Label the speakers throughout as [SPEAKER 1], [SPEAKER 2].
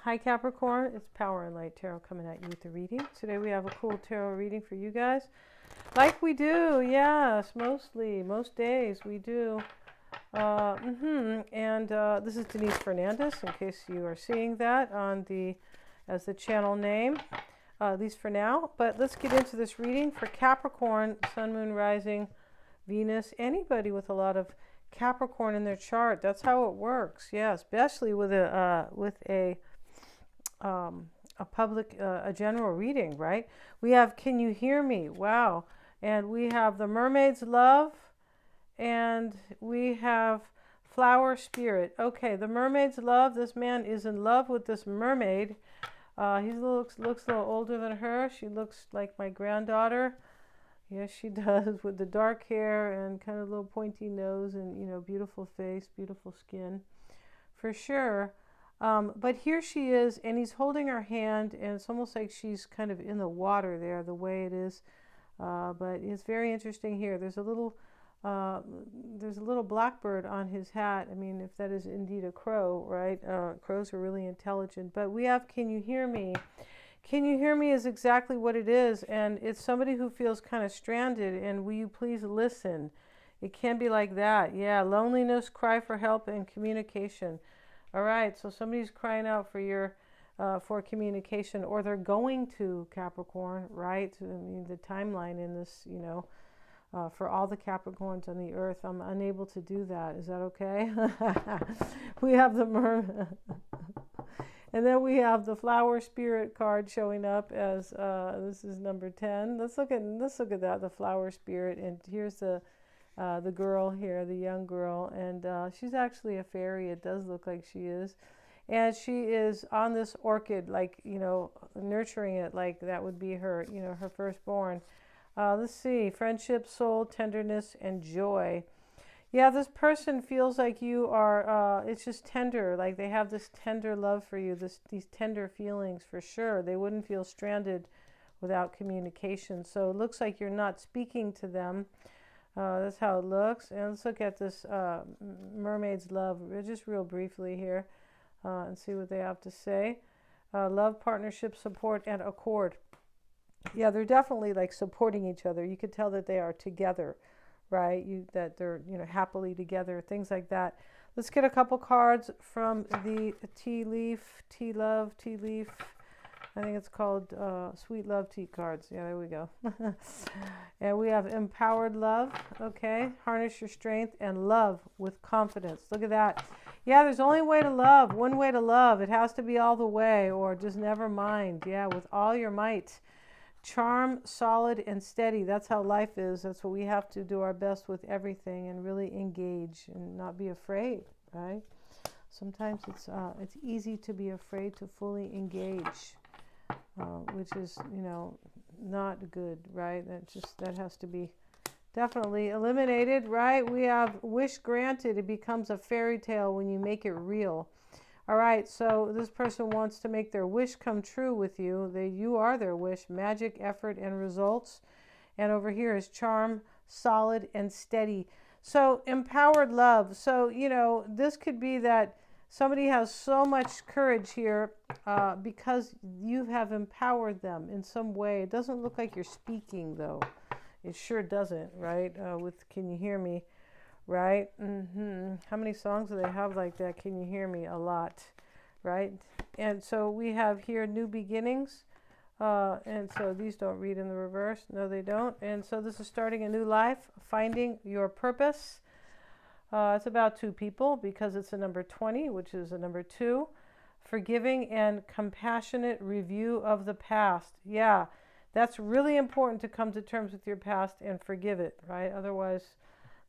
[SPEAKER 1] Hi Capricorn, it's Power and Light Tarot coming at you with the reading. Today we have a cool tarot reading for you guys. Like we do, yes, most days we do. And this is Denise Fernandez, in case you are seeing that on as the channel name, at least for now. But let's get into this reading for Capricorn, Sun, Moon, Rising, Venus, anybody with a lot of Capricorn in their chart. That's how it works. Yeah, especially with a public, a general reading, right? We have Can You Hear Me? Wow. And we have the Mermaid's Love, and we have Flower Spirit. Okay, the Mermaid's Love, this man is in love with this mermaid. He looks a little older than her. She looks like my granddaughter. Yes, she does, with the dark hair and kind of little pointy nose and, you know, beautiful face, beautiful skin, for sure. But here she is, and he's holding her hand, and it's almost like she's kind of in the water there, the way it is. But it's very interesting here. There's a little blackbird on his hat. I mean, if that is indeed a crow, right? Crows are really intelligent. But we have Can You Hear Me? Can You Hear Me is exactly what it is, and it's somebody who feels kind of stranded, and will you please listen? It can be like that. Yeah, loneliness, cry for help, and communication. All right, so somebody's crying out for for communication, or they're going to, Capricorn, right? I mean, the timeline in this, you know, for all the Capricorns on the earth, I'm unable to do that. Is that okay? We have the mermaid. And then we have the Flower Spirit card showing up as this is number 10. Let's look at that, the Flower Spirit, and here's the girl here, the young girl, and she's actually a fairy. It does look like she is, and she is on this orchid, like, you know, nurturing it, like that would be her, you know, her firstborn. Let's see, friendship, soul, tenderness, and joy. Yeah, this person feels like you are, it's just tender, like they have this tender love for you, these tender feelings for sure. They wouldn't feel stranded without communication. So it looks like you're not speaking to them. That's how it looks. And let's look at this Mermaid's Love just real briefly here and see what they have to say. Love, partnership, support, and accord. Yeah, they're definitely like supporting each other. You could tell that they are together, right? That they're, you know, happily together, things like that. Let's get a couple cards from the Tea Leaf. I think it's called Sweet Love Tea cards. Yeah, there we go. And we have Empowered Love. Okay, harness your strength and love with confidence. Look at that. Yeah, there's only way to love, one way to love. It has to be all the way, or just never mind. Yeah, with all your might. Charm, solid, and steady. That's how life is. That's what we have to do our best with everything, and really engage and not be afraid, right? Sometimes it's easy to be afraid to fully engage, which is, you know, not good, right? That has to be definitely eliminated, right? We have wish granted. It becomes a fairy tale when you make it real. All right, so this person wants to make their wish come true with you. You are their wish, magic, effort, and results. And over here is charm, solid, and steady. So empowered love. So, you know, this could be that somebody has so much courage here because you have empowered them in some way. It doesn't look like you're speaking, though. It sure doesn't, right? With Can You Hear Me? Right? How many songs do they have like that? Can you hear me? A lot, right? And so we have here new beginnings. And so these don't read in the reverse. No, they don't. And so this is starting a new life, finding your purpose. It's about two people because it's a number 20, which is a number 2. Forgiving and compassionate review of the past. Yeah, that's really important to come to terms with your past and forgive it, right? Otherwise,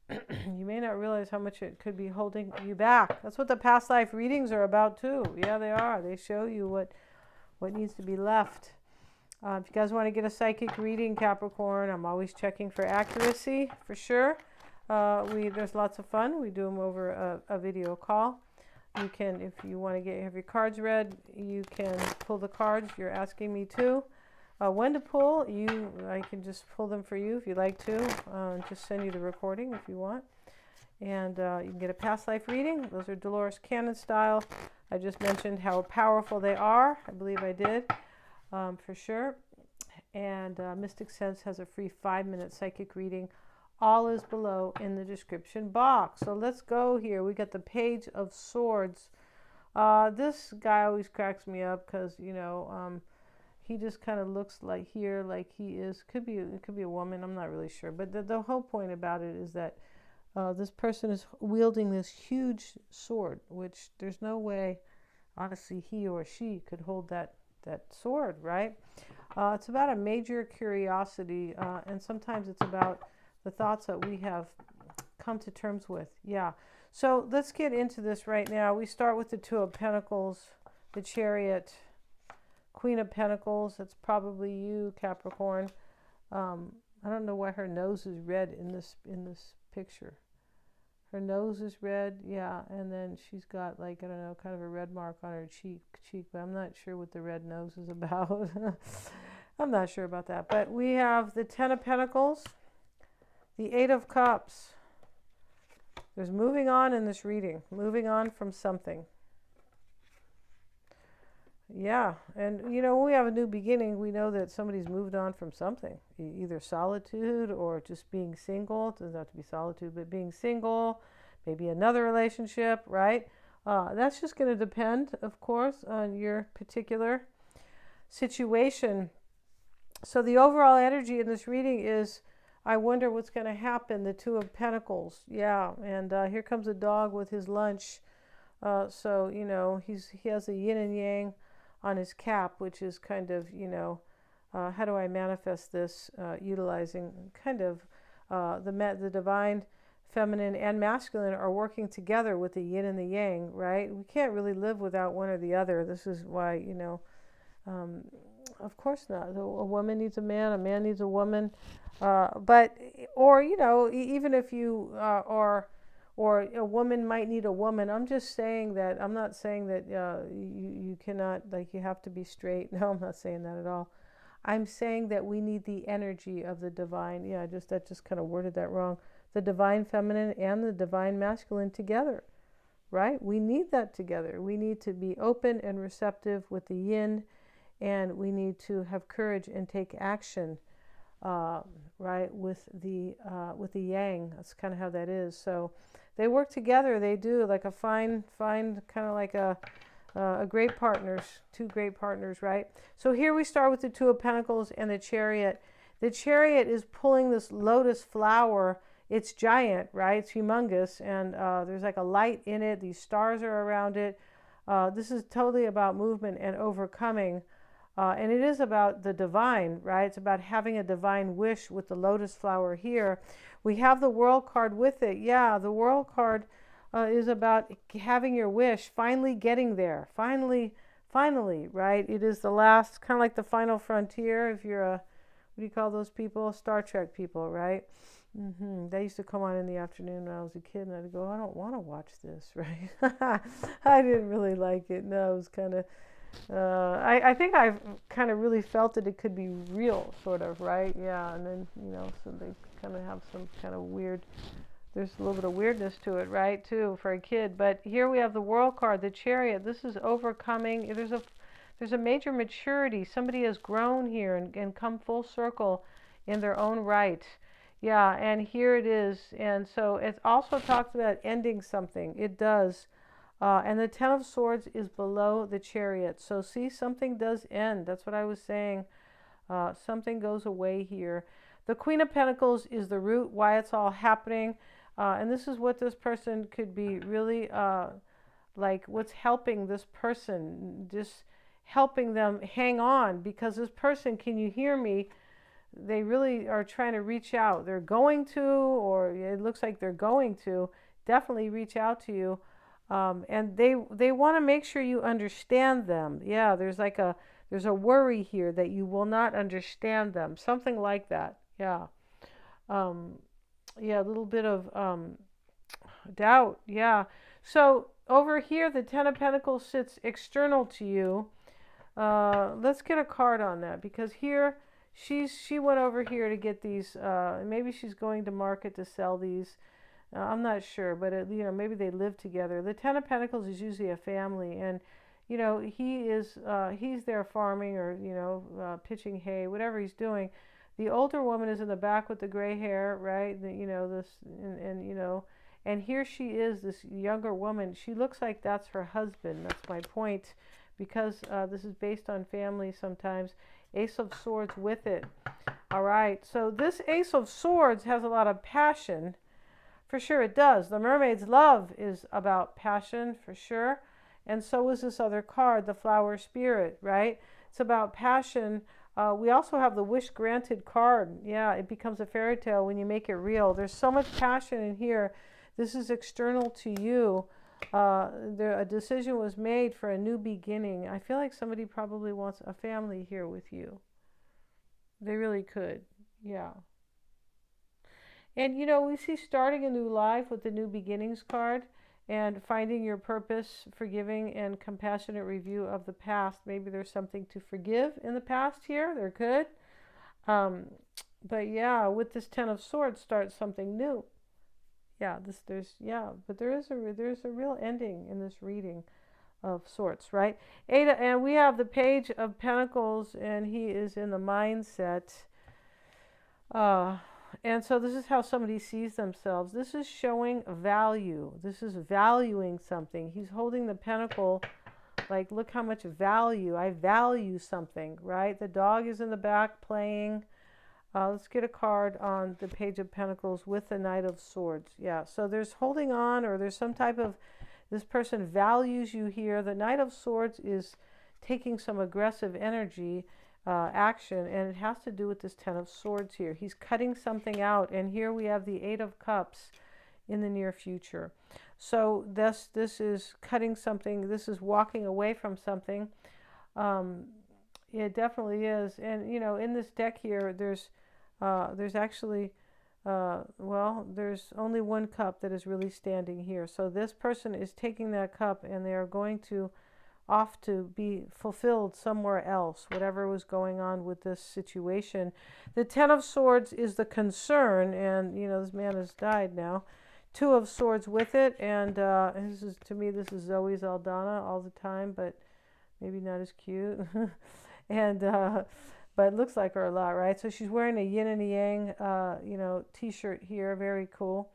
[SPEAKER 1] you may not realize how much it could be holding you back. That's what the past life readings are about too. Yeah, they are. They show you what needs to be left. If you guys want to get a psychic reading, Capricorn, I'm always checking for accuracy for sure. There's lots of fun. We do them over a video call. You can, if you want to have your cards read, you can pull the cards. You're asking me to. When to pull, I can just pull them for you if you'd like to. Just send you the recording if you want. And you can get a past life reading. Those are Dolores Cannon style. I just mentioned how powerful they are. I believe I did, for sure. And Mystic Sense has a free 5-minute psychic reading. All is below in the description box. So let's go here. We got the Page of Swords. This guy always cracks me up because, you know, he just kind of looks like here, like he is. It could be a woman. I'm not really sure. But the whole point about it is that this person is wielding this huge sword, which there's no way, honestly, he or she could hold that sword, right? It's about a major curiosity, and sometimes it's about the thoughts that we have come to terms with. Yeah. So let's get into this right now. We start with the Two of Pentacles, the Chariot, Queen of Pentacles. That's probably you, Capricorn. I don't know why her nose is red in this picture. Her nose is red, yeah, and then she's got, like, I don't know, kind of a red mark on her cheek, but I'm not sure what the red nose is about. I'm not sure about that. But we have the Ten of Pentacles, the Eight of Cups. There's moving on in this reading, moving on from something. Yeah, and you know, when we have a new beginning, we know that somebody's moved on from something, either solitude or just being single. It doesn't have to be solitude, but being single, maybe another relationship, right? That's just going to depend, of course, on your particular situation. So the overall energy in this reading is, I wonder what's going to happen. The Two of Pentacles, yeah, and here comes a dog with his lunch. So, you know, he has a yin and yang on his cap, which is kind of, you know, how do I manifest this, utilizing kind of the divine feminine and masculine are working together with the yin and the yang, right? We can't really live without one or the other. This is why, you know, of course not. A woman needs a man needs a woman. But, or, you know, even if you or a woman might need a woman. I'm just saying that, I'm not saying that you cannot, like, you have to be straight. No, I'm not saying that at all. I'm saying that we need the energy of the divine. Yeah, that just kind of worded that wrong. The divine feminine and the divine masculine together, right? We need that together. We need to be open and receptive with the yin, and we need to have courage and take action, right, with the yang. That's kind of how that is. So they work together. They do, like a fine kind of like a great partners, two great partners, right? So here we start with the Two of Pentacles and the Chariot. The Chariot is pulling this lotus flower. It's giant, right? It's humongous, and there's like a light in it. These stars are around it. This is totally about movement and overcoming. And it is about the divine, right? It's about having a divine wish with the lotus flower here. We have the World card with it. Yeah, the World card is about having your wish, finally getting there. Finally, right? It is the last, kind of like the final frontier. If you're what do you call those people? Star Trek people, right? They used to come on in the afternoon when I was a kid, and I'd go, I don't want to watch this, right? I didn't really like it. No, it was kind of... I think I've kind of really felt that it could be real, sort of, right? Yeah, and then, you know, so they kind of have some kind of weird, there's a little bit of weirdness to it, right, too, for a kid. But here we have the World card, the Chariot. This is overcoming. There's a major maturity. Somebody has grown here and come full circle in their own right. Yeah, and here it is. And so it also talks about ending something. It does. And the Ten of Swords is below the Chariot. So see, something does end. That's what I was saying. Something goes away here. The Queen of Pentacles is the root, why it's all happening. And this is what this person could be really, like, what's helping this person. Just helping them hang on. Because this person, can you hear me? They really are trying to reach out. They're going to, or it looks like they're going to, definitely reach out to you. And they want to make sure you understand them. Yeah, there's a worry here that you will not understand them. Something like that. Yeah. Yeah, a little bit of doubt. Yeah. So over here, the Ten of Pentacles sits external to you. Let's get a card on that, because here she went over here to get these. Maybe she's going to market to sell these. I'm not sure, but maybe they live together. The Ten of Pentacles is usually a family, and he's there farming or pitching hay, whatever he's doing. The older woman is in the back with the gray hair, right? And here she is, this younger woman. She looks like that's her husband. That's my point, because this is based on family sometimes. Ace of Swords with it. All right, so this Ace of Swords has a lot of passion. For sure it does. The mermaid's love is about passion, for sure. And so is this other card, the Flower Spirit, right? It's about passion. We also have the Wish Granted card. Yeah, it becomes a fairy tale when you make it real. There's so much passion in here. This is external to you. A decision was made for a new beginning. I feel like somebody probably wants a family here with you. They really could. Yeah. And we see starting a new life with the New Beginnings card, and finding your purpose, forgiving and compassionate review of the past. Maybe there's something to forgive in the past here. There could. But yeah, with this Ten of Swords, start something new. Yeah, but there's a real ending in this reading of sorts, right? And we have the Page of Pentacles, and he is in the mindset. And so this is how somebody sees themselves. This is showing value. This is valuing something. He's holding the pentacle like, look how much value. I value something, right? The dog is in the back playing. Let's get a card on the Page of Pentacles with the Knight of Swords. Yeah, so there's holding on, or there's some type of, this person values you here. The Knight of Swords is taking some aggressive energy, action, and it has to do with this Ten of Swords here. He's cutting something out, and here we have the Eight of Cups in the near future. So this is cutting something. This is walking away from something. It definitely is. And in this deck here, there's actually there's only one cup that is really standing here. So this person is taking that cup, and they are going to off to be fulfilled somewhere else, whatever was going on with this situation. The Ten of Swords is the concern, and this man has died now. Two of Swords with it, and this is, to me, this is Zoe Saldana all the time, but maybe not as cute. And but it looks like her a lot, right? So she's wearing a yin and a yang t-shirt here, very cool.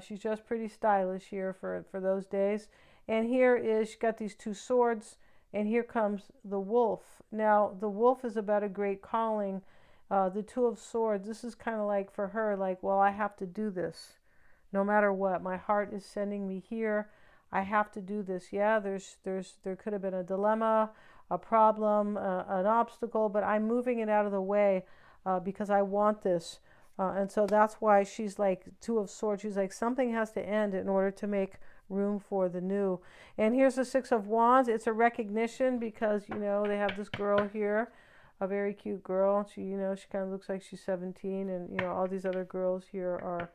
[SPEAKER 1] She's just pretty stylish here for those days. And here is, she's got these two swords, and here comes the wolf. Now, the wolf is about a great calling. The Two of Swords, this is kind of like for her, like, well, I have to do this. No matter what, my heart is sending me here. I have to do this. Yeah, there could have been a dilemma, a problem, an obstacle, but I'm moving it out of the way because I want this. And so that's why she's like Two of Swords. She's like, something has to end in order to make room for the new. And here's the Six of Wands. It's a recognition because, they have this girl here, a very cute girl. She, she kind of looks like she's 17, and, all these other girls here are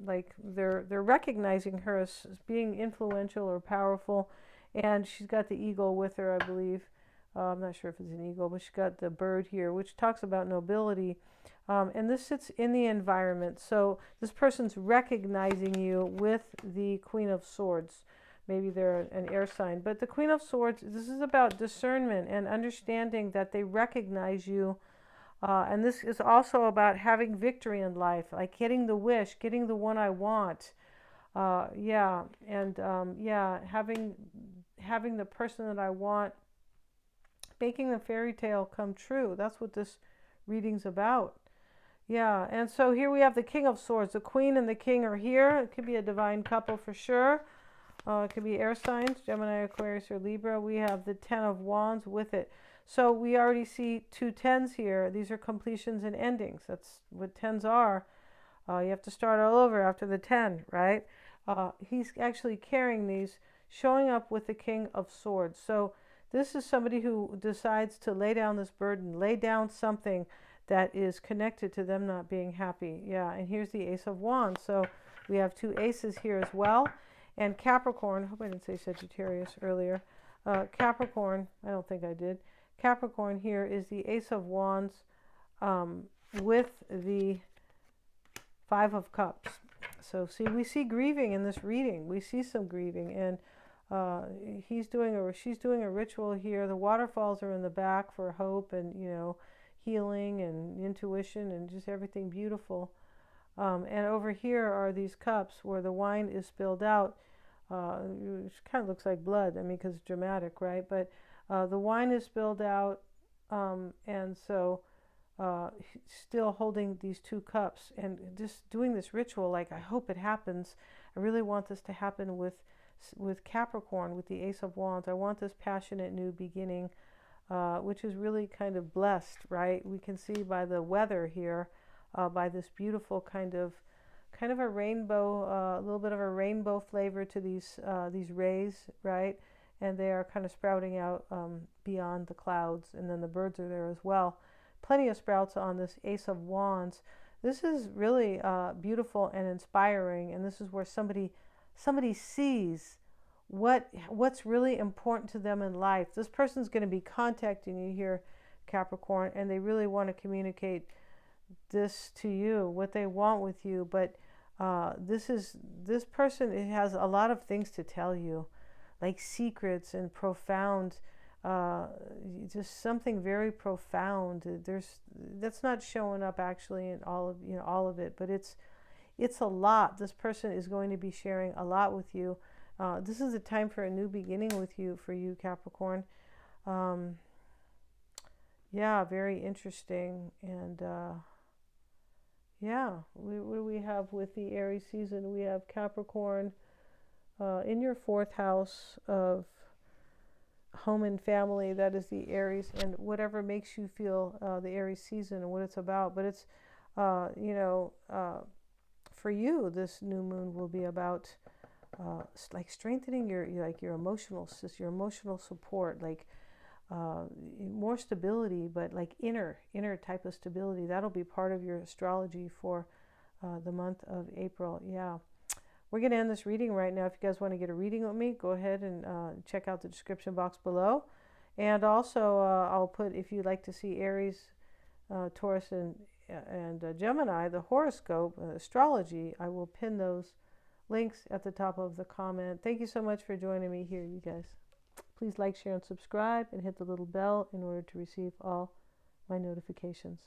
[SPEAKER 1] like they're recognizing her as being influential or powerful. And she's got the eagle with her, I believe. I'm not sure if it's an eagle, but she's got the bird here, which talks about nobility. And this sits in the environment. So this person's recognizing you with the Queen of Swords. Maybe they're an air sign. But the Queen of Swords, this is about discernment and understanding that they recognize you. And this is also about having victory in life, like getting the wish, getting the one I want. Having the person that I want, making the fairy tale come true. That's what this reading's about. Yeah, and so here we have the King of Swords. The Queen and the King are here. It could be a divine couple for sure. It could be air signs, Gemini, Aquarius, or Libra. We have the Ten of Wands with it. So we already see two tens here. These are completions and endings. That's what tens are. You have to start all over after the 10, right? He's actually carrying these, showing up with the King of Swords. So this is somebody who decides to lay down this burden, lay down something that is connected to them not being happy. Yeah, and here's the Ace of Wands. So we have two aces here as well. And Capricorn, I hope I didn't say Sagittarius earlier. Capricorn, I don't think I did. Capricorn here is the Ace of Wands with the Five of Cups. So see, we see grieving in this reading. We see some grieving, and she's doing a ritual here. The waterfalls are in the back for hope and, healing and intuition and just everything beautiful. And over here are these cups where the wine is spilled out. Which kind of looks like blood. I mean, because it's dramatic, right? But the wine is spilled out, and so still holding these two cups and just doing this ritual. Like, I hope it happens. I really want this to happen with Capricorn, with the Ace of Wands. I want this passionate new beginning, which is really kind of blessed, right? We can see by the weather here, by this beautiful kind of a rainbow, a little bit of a rainbow flavor to these rays, right? And they are kind of sprouting out beyond the clouds, and then the birds are there as well. Plenty of sprouts on this Ace of Wands. This is really beautiful and inspiring, and this is where somebody sees what's really important to them in life. This person's going to be contacting you here, Capricorn, and they really want to communicate this to you, what they want with you. But this person has a lot of things to tell you, like secrets and profound, just something very profound. That's not showing up actually in all of it, but it's a lot. This person is going to be sharing a lot with you. This is a time for a new beginning for you, Capricorn. Yeah, very interesting. And yeah, what do we have with the Aries season? We have Capricorn in your fourth house of home and family. That is the Aries, and whatever makes you feel the Aries season and what it's about. But it's, for you, this new moon will be about like strengthening your emotional support, like more stability, but like inner type of stability. That'll be part of your astrology for the month of April. Yeah, we're going to end this reading right now. If you guys want to get a reading with me, go ahead and check out the description box below. And also I'll put, if you'd like to see Aries, Taurus, and Gemini, the horoscope, astrology, I will pin those links at the top of the comment. Thank you so much for joining me here, you guys. Please like, share, and subscribe, and hit the little bell in order to receive all my notifications.